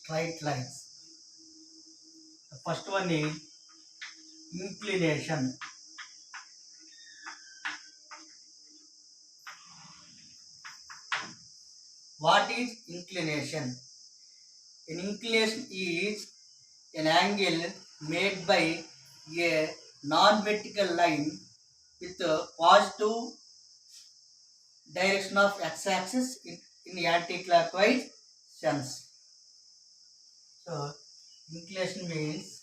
straight lines. The first one is inclination. What is inclination? An inclination is an angle made by a non-vertical line with a positive direction of x-axis in anti-clockwise sense. So, inclination means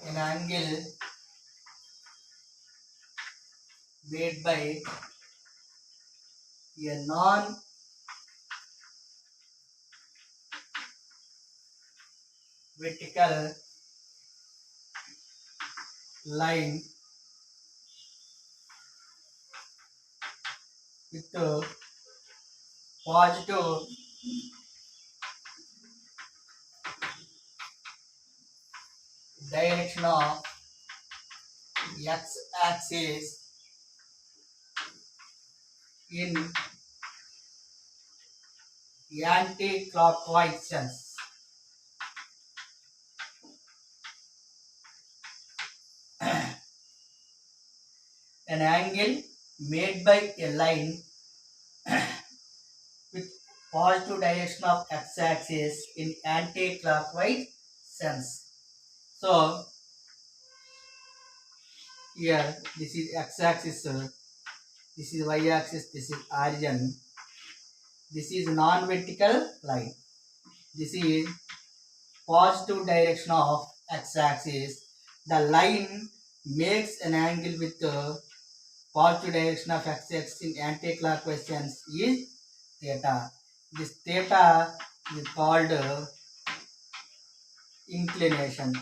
an angle made by a non-vertical line with a positive direction of x-axis in anti-clockwise sense. An angle made by a line with positive direction of x-axis in anti-clockwise sense. So here this is x-axis, this is y-axis, this is origin, this is non-vertical line, this is positive direction of x-axis. The line makes an angle with the positive direction of x-axis in anti-clockwise sense is theta. This theta is called inclination.